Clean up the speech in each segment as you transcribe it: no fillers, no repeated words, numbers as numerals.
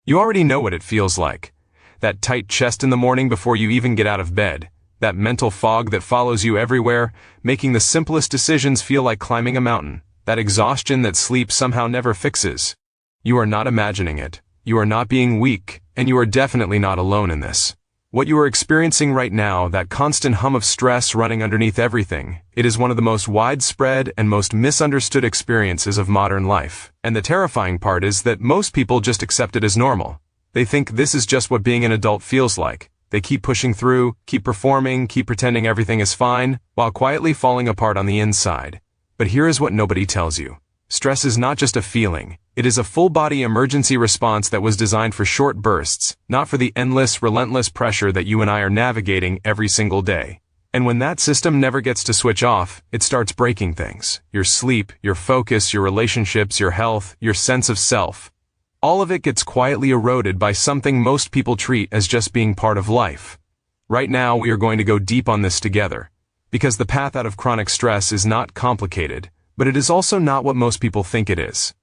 You already know what it feels like. That tight chest in the morning before you even get out of bed. That mental fog that follows you everywhere, making the simplest decisions feel like climbing a mountain. That exhaustion that sleep somehow never fixes. You are not imagining it. You are not being weak, and you are definitely not alone in this. What you are experiencing right now, that constant hum of stress running underneath everything, it is one of the most widespread and most misunderstood experiences of modern life. And the terrifying part is that most people just accept it as normal. They think this is just what being an adult feels like. They keep pushing through, keep performing, keep pretending everything is fine, while quietly falling apart on the inside. But here is what nobody tells you. Stress is not just a feeling. It is a full-body emergency response that was designed for short bursts, not for the endless, relentless pressure that you and I are navigating every single day. And when that system never gets to switch off, it starts breaking things. Your sleep, your focus, your relationships, your health, your sense of self. All of it gets quietly eroded by something most people treat as just being part of life. Right now, we are going to go deep on this together. Because the path out of chronic stress is not complicated, but it is also not what most people think it is.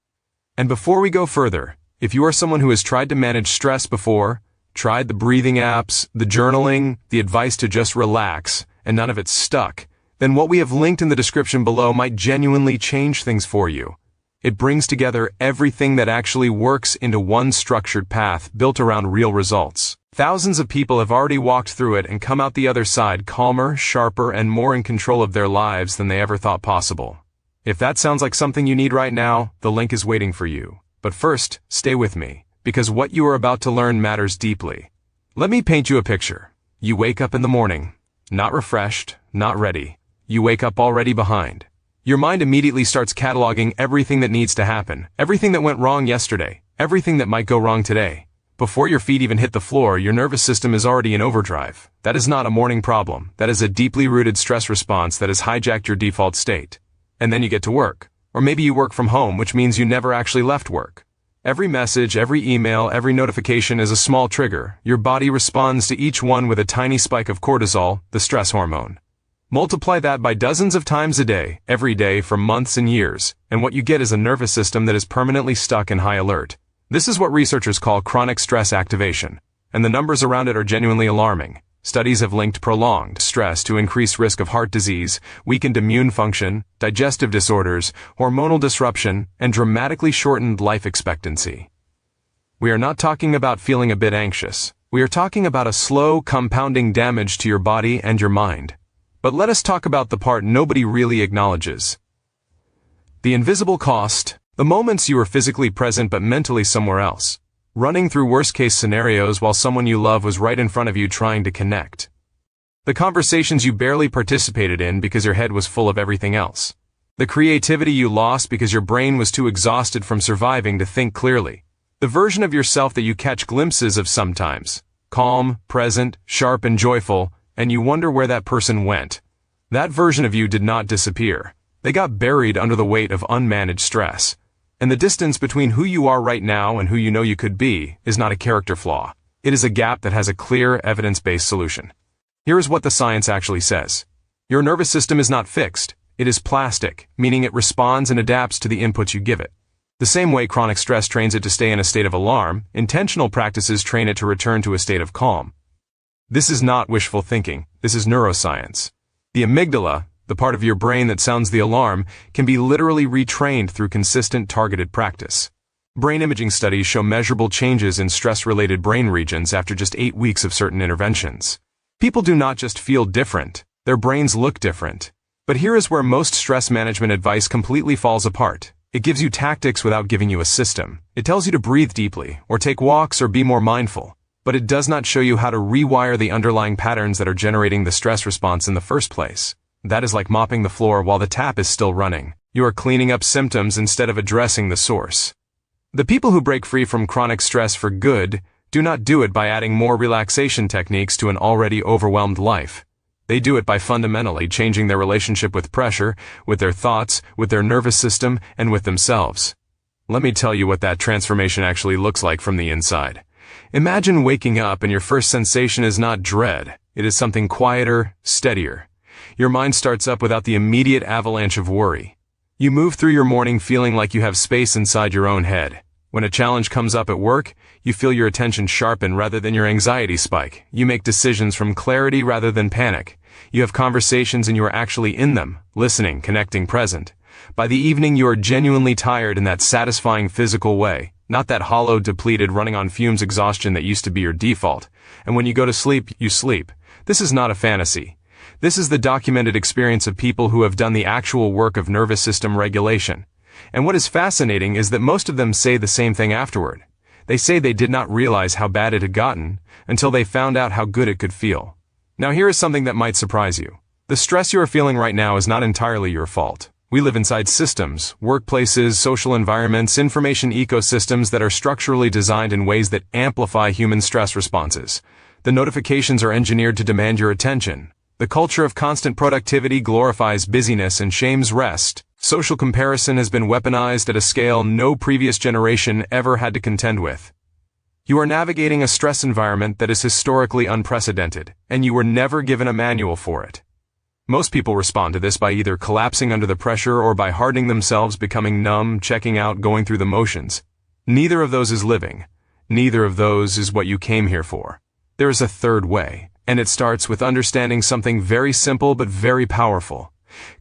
And before we go further, if you are someone who has tried to manage stress before, tried the breathing apps, the journaling, the advice to just relax, and none of it stuck, then what we have linked in the description below might genuinely change things for you. It brings together everything that actually works into one structured path built around real results. Thousands of people have already walked through it and come out the other side calmer, sharper, and more in control of their lives than they ever thought possible. If that sounds like something you need right now, the link is waiting for you. But first, stay with me, because what you are about to learn matters deeply. Let me paint you a picture. You wake up in the morning, not refreshed, not ready. You wake up already behind. Your mind immediately starts cataloging everything that needs to happen, everything that went wrong yesterday, everything that might go wrong today. Before your feet even hit the floor, your nervous system is already in overdrive. That is not a morning problem. That is a deeply rooted stress response that has hijacked your default state. And then you get to work. Or maybe you work from home, which means you never actually left work. Every message, every email, every notification is a small trigger. Your body responds to each one with a tiny spike of cortisol, the stress hormone. Multiply that by dozens of times a day, every day for months and years, and what you get is a nervous system that is permanently stuck in high alert. This is what researchers call chronic stress activation, and the numbers around it are genuinely alarming. Studies have linked prolonged stress to increased risk of heart disease, weakened immune function, digestive disorders, hormonal disruption, and dramatically shortened life expectancy. We are not talking about feeling a bit anxious. We are talking about a slow, compounding damage to your body and your mind. But let us talk about the part nobody really acknowledges. The invisible cost, the moments you are physically present but mentally somewhere else. Running through worst-case scenarios while someone you love was right in front of you trying to connect. The conversations you barely participated in because your head was full of everything else. The creativity you lost because your brain was too exhausted from surviving to think clearly. The version of yourself that you catch glimpses of sometimes. Calm, present, sharp, and joyful, and you wonder where that person went. That version of you did not disappear. They got buried under the weight of unmanaged stress. And the distance between who you are right now and who you know you could be is not a character flaw. It is a gap that has a clear, evidence-based solution. Here is what the science actually says. Your nervous system is not fixed. It is plastic, meaning it responds and adapts to the inputs you give it. The same way chronic stress trains it to stay in a state of alarm, intentional practices train it to return to a state of calm. This is not wishful thinking. This is neuroscience. The amygdala, the part of your brain that sounds the alarm, can be literally retrained through consistent targeted practice. Brain imaging studies show measurable changes in stress-related brain regions after just 8 weeks of certain interventions. People do not just feel different, their brains look different. But here is where most stress management advice completely falls apart. It gives you tactics without giving you a system. It tells you to breathe deeply, or take walks, or be more mindful. But it does not show you how to rewire the underlying patterns that are generating the stress response in the first place. That is like mopping the floor while the tap is still running. You are cleaning up symptoms instead of addressing the source. The people who break free from chronic stress for good do not do it by adding more relaxation techniques to an already overwhelmed life. They do it by fundamentally changing their relationship with pressure, with their thoughts, with their nervous system, and with themselves. Let me tell you what that transformation actually looks like from the inside. Imagine waking up and your first sensation is not dread. It is something quieter, steadier. Your mind starts up without the immediate avalanche of worry. You move through your morning feeling like you have space inside your own head. When a challenge comes up at work, You feel your attention sharpen rather than your anxiety spike. You make decisions from clarity rather than panic. You have conversations and you are actually in them, listening, connecting, present. By the evening you are genuinely tired in that satisfying physical way, not that hollow, depleted, running on fumes exhaustion that used to be your default. And when you go to sleep, you sleep. This is not a fantasy. This is the documented experience of people who have done the actual work of nervous system regulation. And what is fascinating is that most of them say the same thing afterward. They say they did not realize how bad it had gotten until they found out how good it could feel. Now here is something that might surprise you. The stress you are feeling right now is not entirely your fault. We live inside systems, workplaces, social environments, information ecosystems that are structurally designed in ways that amplify human stress responses. The notifications are engineered to demand your attention. The culture of constant productivity glorifies busyness and shames rest. Social comparison has been weaponized at a scale no previous generation ever had to contend with. You are navigating a stress environment that is historically unprecedented, and you were never given a manual for it. Most people respond to this by either collapsing under the pressure or by hardening themselves, becoming numb, checking out, going through the motions. Neither of those is living. Neither of those is what you came here for. There is a third way, and it starts with understanding something very simple but very powerful.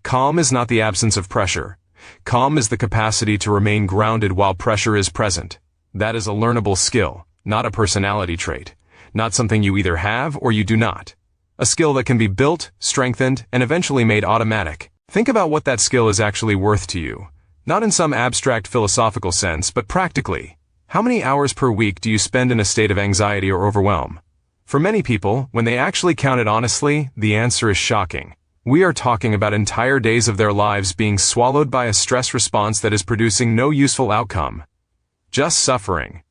Calm is not the absence of pressure. Calm is the capacity to remain grounded while pressure is present. That is a learnable skill, not a personality trait. Not something you either have or you do not. A skill that can be built, strengthened, and eventually made automatic. Think about what that skill is actually worth to you. Not in some abstract philosophical sense, but practically. How many hours per week do you spend in a state of anxiety or overwhelm? For many people, when they actually count it honestly, the answer is shocking. We are talking about entire days of their lives being swallowed by a stress response that is producing no useful outcome. Just suffering.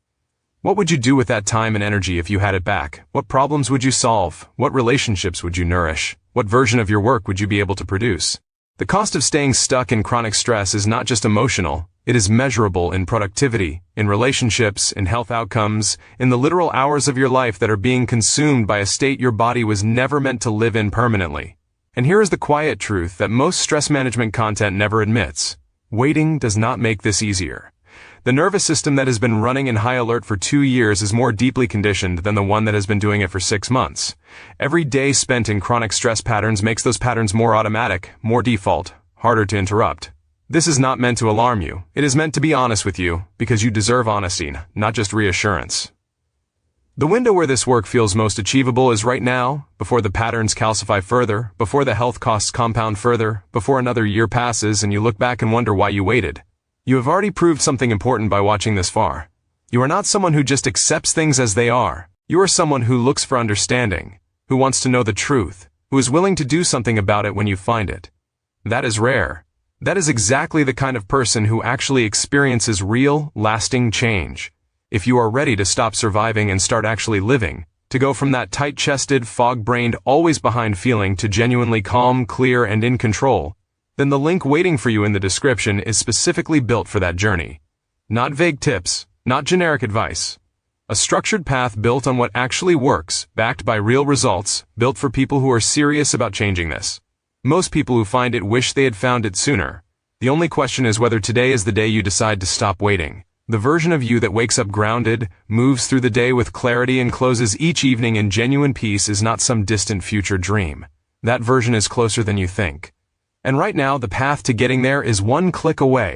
What would you do with that time and energy if you had it back? What problems would you solve? What relationships would you nourish? What version of your work would you be able to produce? The cost of staying stuck in chronic stress is not just emotional, it is measurable in productivity, in relationships, in health outcomes, in the literal hours of your life that are being consumed by a state your body was never meant to live in permanently. And here is the quiet truth that most stress management content never admits. Waiting does not make this easier. The nervous system that has been running in high alert for 2 years is more deeply conditioned than the one that has been doing it for 6 months. Every day spent in chronic stress patterns makes those patterns more automatic, more default, harder to interrupt. This is not meant to alarm you. It is meant to be honest with you, because you deserve honesty, not just reassurance. The window where this work feels most achievable is right now, before the patterns calcify further, before the health costs compound further, before another year passes and you look back and wonder why you waited. You have already proved something important by watching this far. You are not someone who just accepts things as they are. You are someone who looks for understanding, who wants to know the truth, who is willing to do something about it when you find it. That is rare. That is exactly the kind of person who actually experiences real, lasting change. If you are ready to stop surviving and start actually living, to go from that tight-chested, fog-brained, always behind feeling to genuinely calm, clear, and in control, then the link waiting for you in the description is specifically built for that journey. Not vague tips, not generic advice. A structured path built on what actually works, backed by real results, built for people who are serious about changing this. Most people who find it wish they had found it sooner. The only question is whether today is the day you decide to stop waiting. The version of you that wakes up grounded, moves through the day with clarity and closes each evening in genuine peace is not some distant future dream. That version is closer than you think. And right now the path to getting there is one click away.